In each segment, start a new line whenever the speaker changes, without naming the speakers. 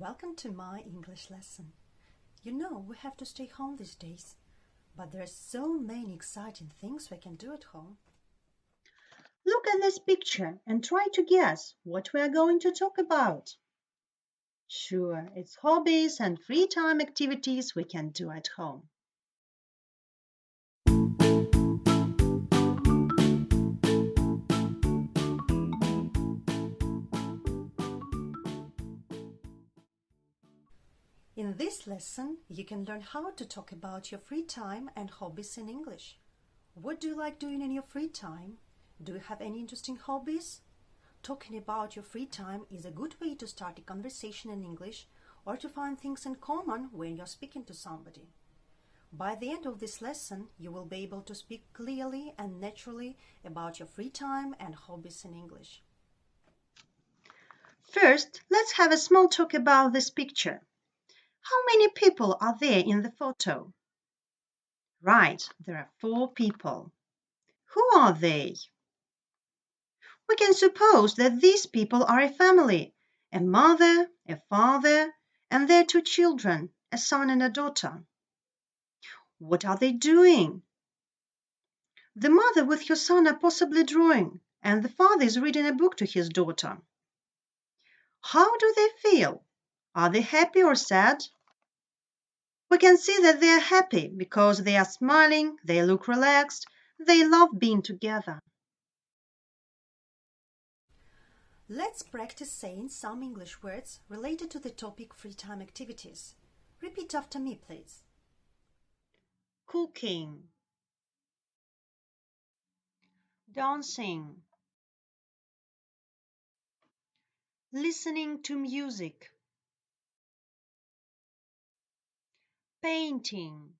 Welcome to my English lesson. You know, we have to stay home these days, but there are so many exciting things we can do at home.
Look at this picture and try to guess what we are going to talk about. Sure, it's hobbies and free time activities we can do at home.
In this lesson, you can learn how to talk about your free time and hobbies in English. What do you like doing in your free time? Do you have any interesting hobbies? Talking about your free time is a good way to start a conversation in English or to find things in common when you're speaking to somebody. By the end of this lesson, you will be able to speak clearly and naturally about your free time and hobbies in English.
First, let's have a small talk about this picture. How many people are there in the photo? Right, there are 4 people. Who are they? We can suppose that these people are a family, a mother, a father, and their 2 children, a son and a daughter. What are they doing? The mother with her son are possibly drawing, and the father is reading a book to his daughter. How do they feel? Are they happy or sad? We can see that they are happy because they are smiling, they look relaxed, they love being together.
Let's practice saying some English words related to the topic free time activities. Repeat after me, please.
Cooking, dancing, listening to music, painting,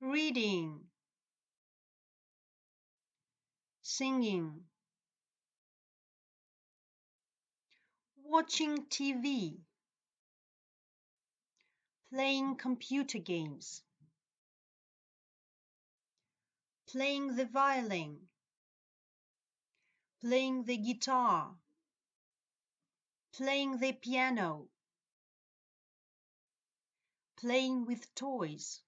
reading, singing, watching TV, playing computer games, playing the violin, playing the guitar, playing the piano, playing with toys,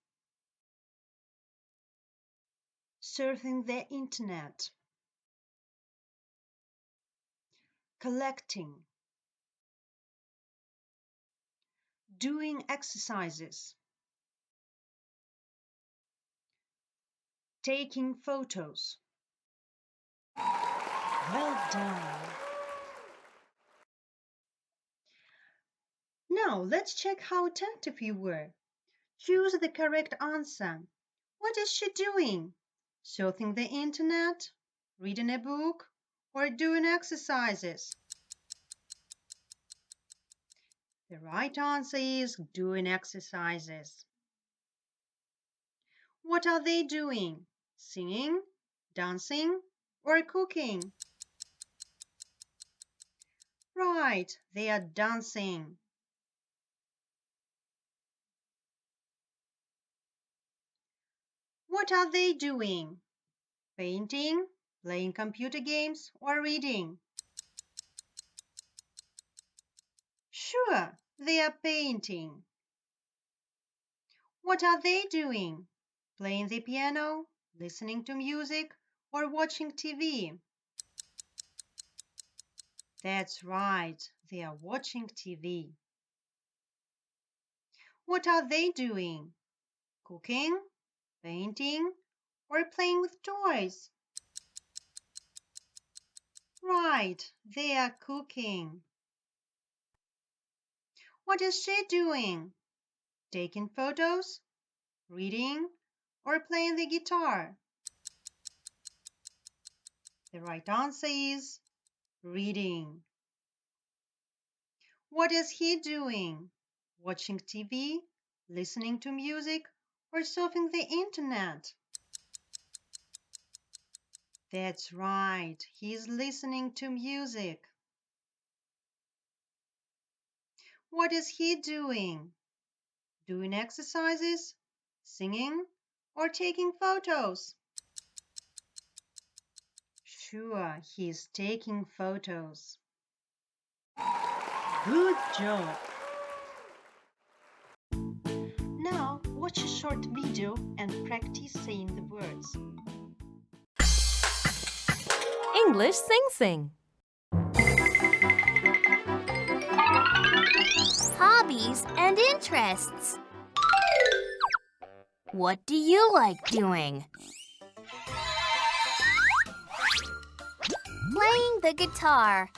surfing the internet, collecting, doing exercises, taking photos. Well done. Now let's check how attentive you were. Choose the correct answer. What is she doing? Surfing the internet, reading a book, or doing exercises? The right answer is doing exercises. What are they doing? Singing, dancing, or cooking? Right, they are dancing. What are they doing? Painting, playing computer games, or reading? Sure, they are painting. What are they doing? Playing the piano, listening to music, or watching TV? That's right, they are watching TV. What are they doing? Cooking, painting, or playing with toys? Right, they are cooking. What is she doing? Taking photos, reading, or playing the guitar? The right answer is reading. What is he doing? Watching TV, listening to music, or surfing the internet? That's right, he's listening to music. What is he doing? Doing exercises, singing, or taking photos? Sure, he's taking photos. Good job! Now watch a short video and practice saying the words.
English Sing Sing.
Hobbies and interests. What do you like doing? Playing the guitar.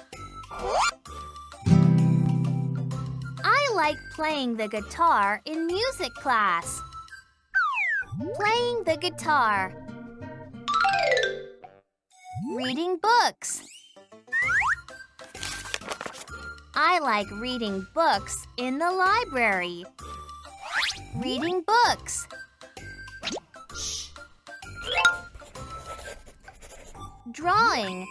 I like playing the guitar in music class. Playing the guitar. Reading books. I like reading books in the library. Reading books. Drawing.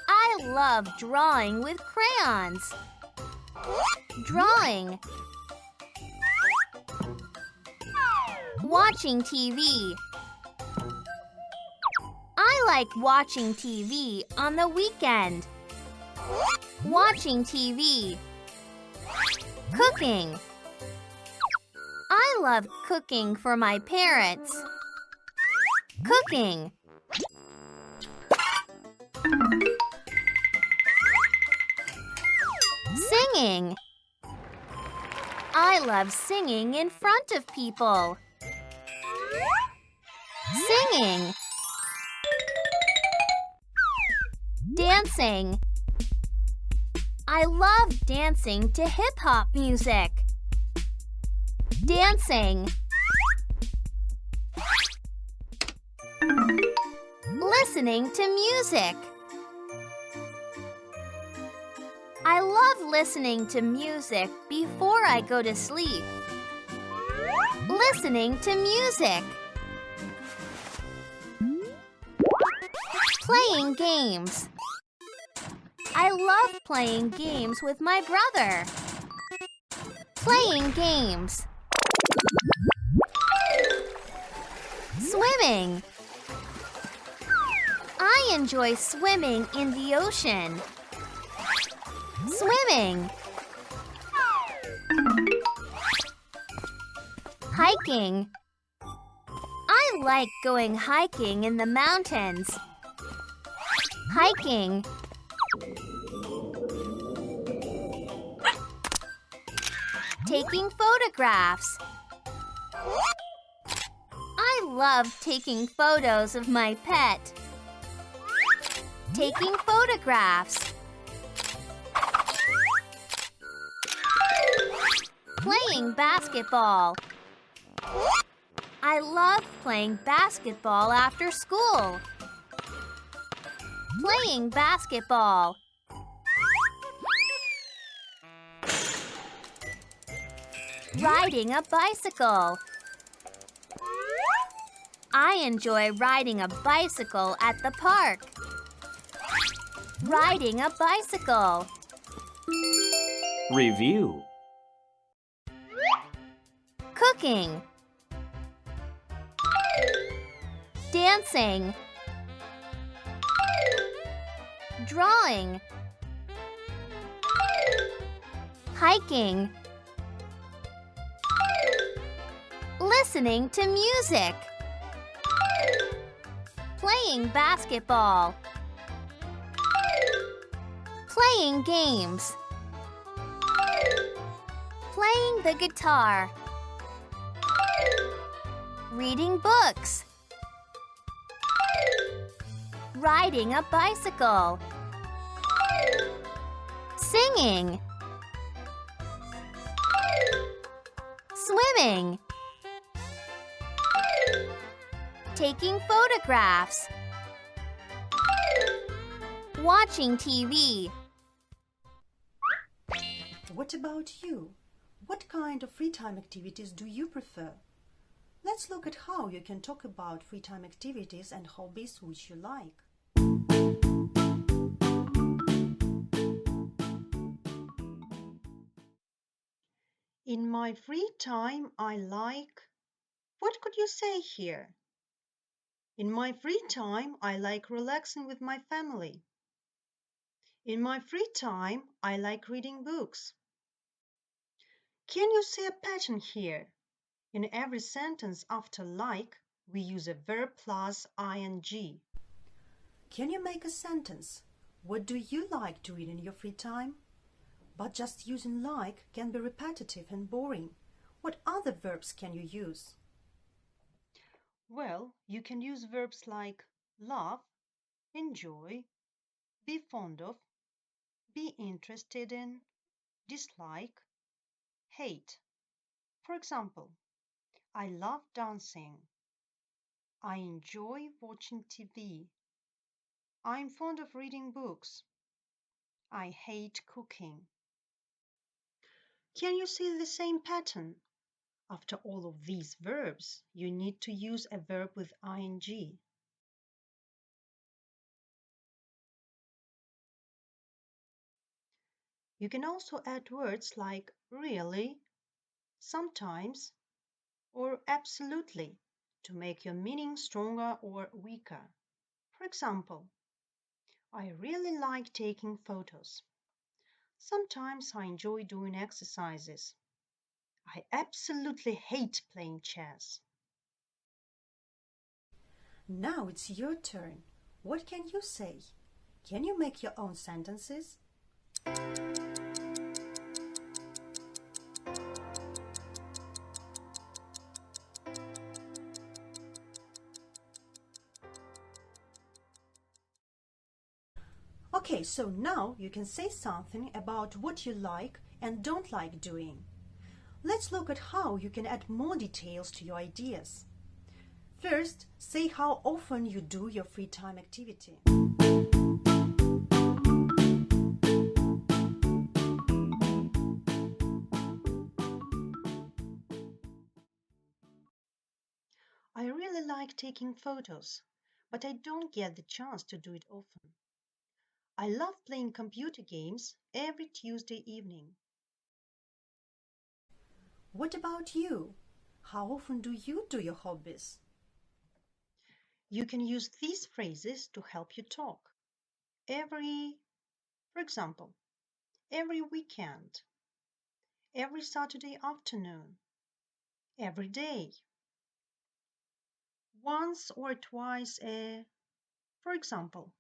I love drawing with crayons. Drawing. Watching TV. I like watching TV on the weekend. Watching TV. Cooking. I love cooking for my parents. Cooking. Singing. I love singing in front of people. Singing. Dancing. I love dancing to hip-hop music. Dancing. Listening to music. I love listening to music before I go to sleep. Listening to music. Playing games. I love playing games with my brother. Playing games. Swimming. I enjoy swimming in the ocean. Swimming. Hiking. I like going hiking in the mountains. Hiking. Taking photographs. I love taking photos of my pet. Taking photographs. Playing basketball. I love playing basketball after school. Playing basketball. Riding a bicycle. I enjoy riding a bicycle at the park. Riding a bicycle.
Review.
Cooking. Dancing. Drawing. Hiking. Listening to music. Playing basketball. Playing games. Playing the guitar. Reading books. Riding a bicycle. Singing. Swimming. Taking photographs. Watching TV.
What about you? What kind of free time activities do you prefer? Let's look at how you can talk about free time activities and hobbies which you like.
In my free time, I like... What could you say here? In my free time, I like relaxing with my family. In my free time, I like reading books. Can you see a pattern here? In every sentence after like, we use a verb plus ing.
Can you make a sentence? What do you like doing in your free time? But just using like can be repetitive and boring. What other verbs can you use?
Well, you can use verbs like love, enjoy, be fond of, be interested in, dislike, hate. For example, I love dancing. I enjoy watching TV. I'm fond of reading books. I hate cooking. Can you see the same pattern? After all of these verbs, you need to use a verb with ing. You can also add words like really, sometimes, or absolutely to make your meaning stronger or weaker. For example, I really like taking photos. Sometimes I enjoy doing exercises. I absolutely hate playing chess.
Now it's your turn. What can you say? Can you make your own sentences? Okay, so now you can say something about what you like and don't like doing. Let's look at how you can add more details to your ideas. First, say how often you do your free time activity.
I really like taking photos, but I don't get the chance to do it often. I love playing computer games every Tuesday evening.
What about you? How often do you do your hobbies?
You can use these phrases to help you talk. For example, every weekend, every Saturday afternoon, every day, once or twice for example,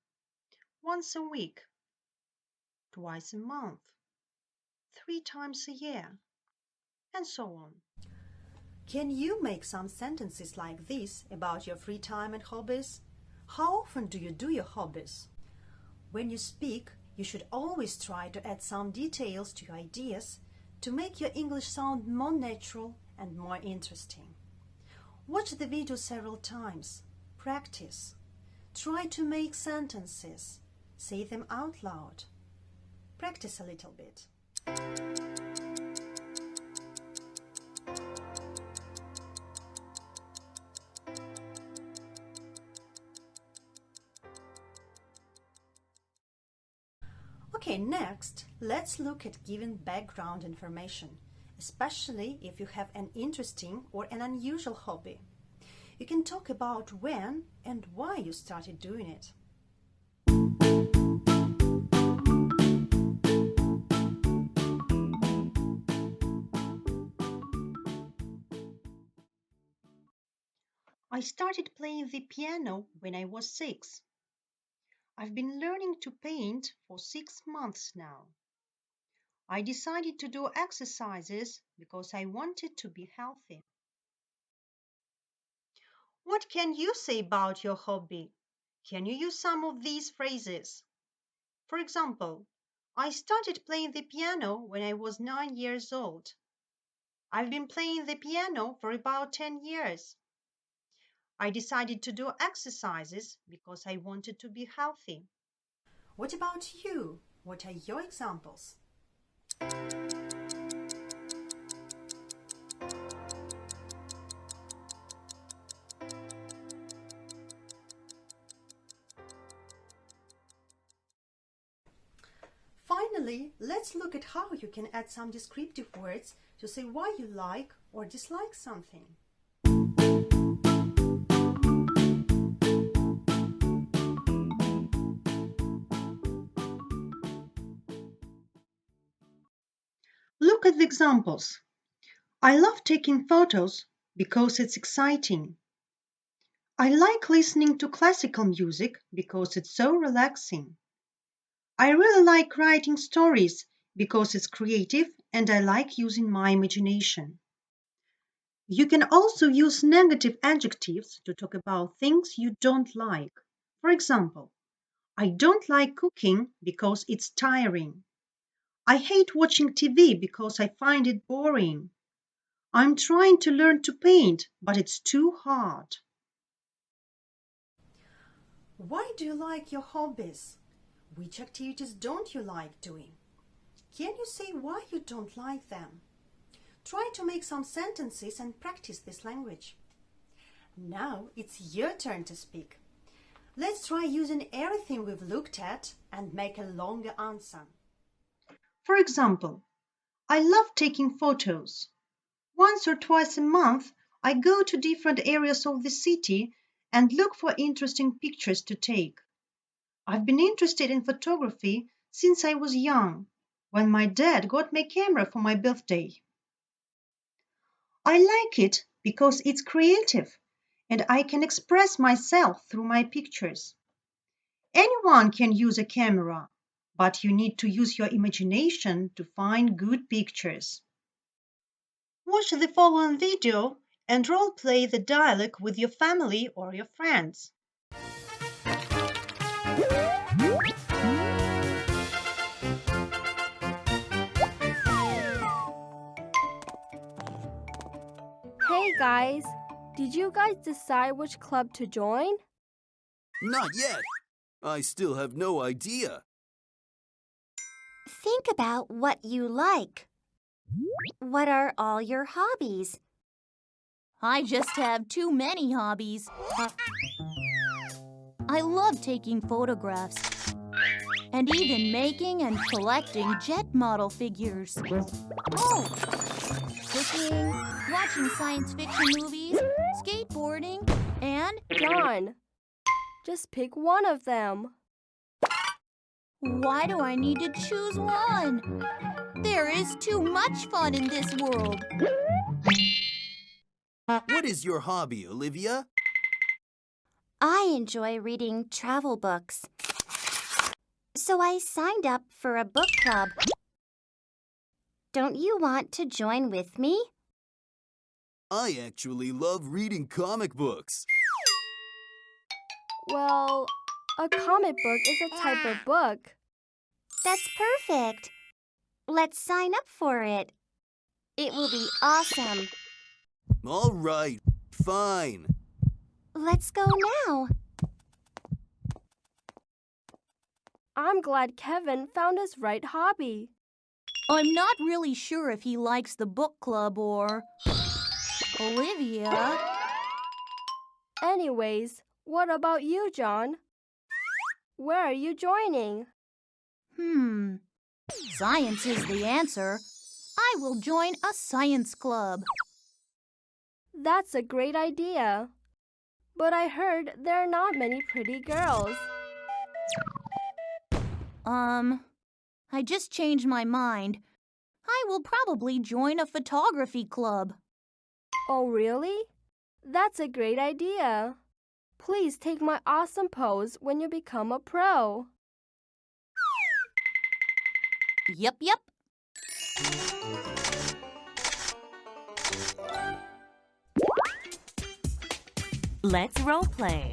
once a week, twice a month, 3 times a year, and so on.
Can you make some sentences like this about your free time and hobbies? How often do you do your hobbies? When you speak, you should always try to add some details to your ideas to make your English sound more natural and more interesting. Watch the video several times. Practice. Try to make sentences. Say them out loud. Practice a little bit. Okay, next, let's look at giving background information, especially if you have an interesting or an unusual hobby. You can talk about when and why you started doing it.
I started playing the piano when I was 6. I've been learning to paint for 6 months now. I decided to do exercises because I wanted to be healthy. What can you say about your hobby? Can you use some of these phrases? For example, I started playing the piano when I was 9 years old. I've been playing the piano for about 10 years. I decided to do exercises because I wanted to be healthy.
What about you? What are your examples? Finally, let's look at how you can add some descriptive words to say why you like or dislike something.
Look at the examples. I love taking photos because it's exciting. I like listening to classical music because it's so relaxing. I really like writing stories because it's creative and I like using my imagination. You can also use negative adjectives to talk about things you don't like. For example, I don't like cooking because it's tiring. I hate watching TV because I find it boring. I'm trying to learn to paint, but it's too hard.
Why do you like your hobbies? Which activities don't you like doing? Can you say why you don't like them? Try to make some sentences and practice this language. Now it's your turn to speak. Let's try using everything we've looked at and make a longer answer.
For example, I love taking photos. Once or twice a month, I go to different areas of the city and look for interesting pictures to take. I've been interested in photography since I was young, when my dad got me a camera for my birthday. I like it because it's creative and I can express myself through my pictures. Anyone can use a camera, but you need to use your imagination to find good pictures. Watch the following video and role play the dialogue with your family or your friends.
Hey guys, did you guys decide which club to join?
Not yet. I still have no idea.
Think about what you like. What are all your hobbies?
I just have too many hobbies. I love taking photographs and even making and collecting jet model figures. Oh, cooking, watching science fiction movies, skateboarding, and
John, just pick one of them.
why do I need to choose one? There is too much fun in this world.
What is your hobby, Olivia?
I enjoy reading travel books. So I signed up for a book club. Don't you want to join with me?
I actually love reading comic books.
Well, a comic book is a type of book.
That's perfect. Let's sign up for it. It will be awesome.
All right, fine.
Let's go now.
I'm glad Kevin found his right hobby.
I'm not really sure if he likes the book club or... Olivia?
Anyways, what about you, John? Where are you joining?
Science is the answer. I will join a science club.
That's a great idea. But I heard there are not many pretty girls.
I just changed my mind. I will probably join a photography club.
Oh, really? That's a great idea. Please take my awesome pose when you become a pro.
Yep.
Let's role play.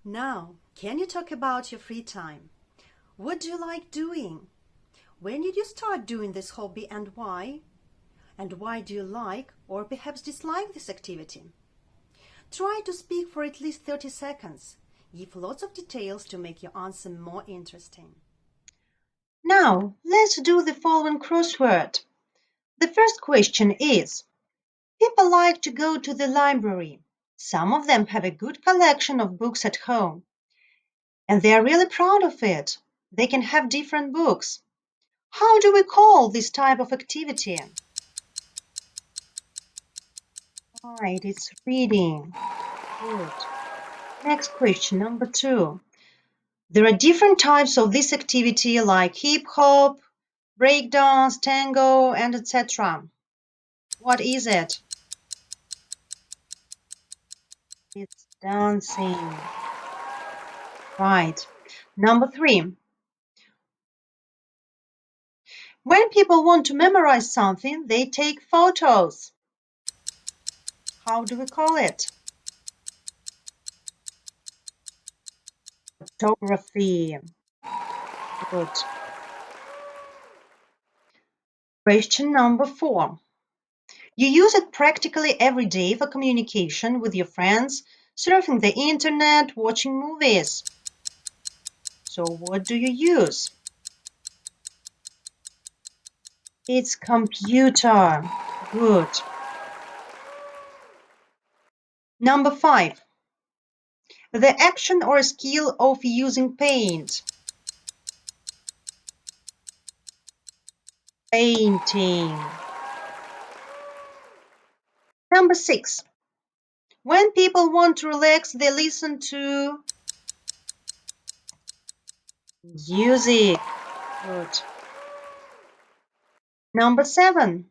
Now, can you talk about your free time? What do you like doing? When did you start doing this hobby and why? And why do you like or perhaps dislike this activity? Try to speak for at least 30 seconds. Give lots of details to make your answer more interesting.
Now, let's do the following crossword. The first question is, people like to go to the library. Some of them have a good collection of books at home, and they are really proud of it. They can have different books. How do we call this type of activity? Right, it's reading. Good. Next question, number 2. There are different types of this activity like hip hop, breakdance, tango, and etc. What is it? It's dancing. Right. Number 3. When people want to memorize something, they take photos. How do we call it? Photography. Good. Question number 4. You use it practically every day for communication with your friends, surfing the internet, watching movies. So what do you use? It's computer. Good. Number 5. The action or skill of using paint. Painting. Number 6. When people want to relax, they listen to music. Good. Number 7.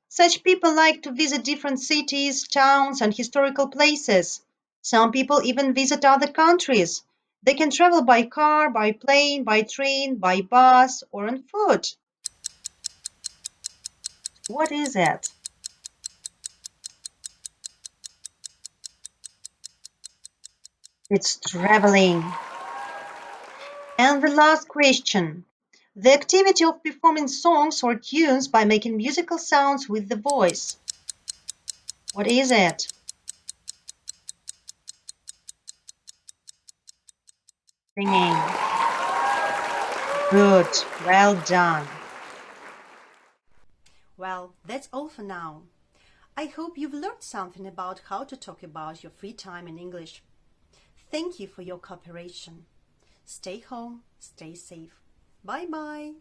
Such people like to visit different cities, towns, and historical places. Some people even visit other countries. They can travel by car, by plane, by train, by bus, or on foot. What is it? It's traveling. And the last question. The activity of performing songs or tunes by making musical sounds with the voice. What is it? Singing. Good. Well done.
Well, that's all for now. I hope you've learned something about how to talk about your free time in English. Thank you for your cooperation. Stay home, stay safe. Bye bye.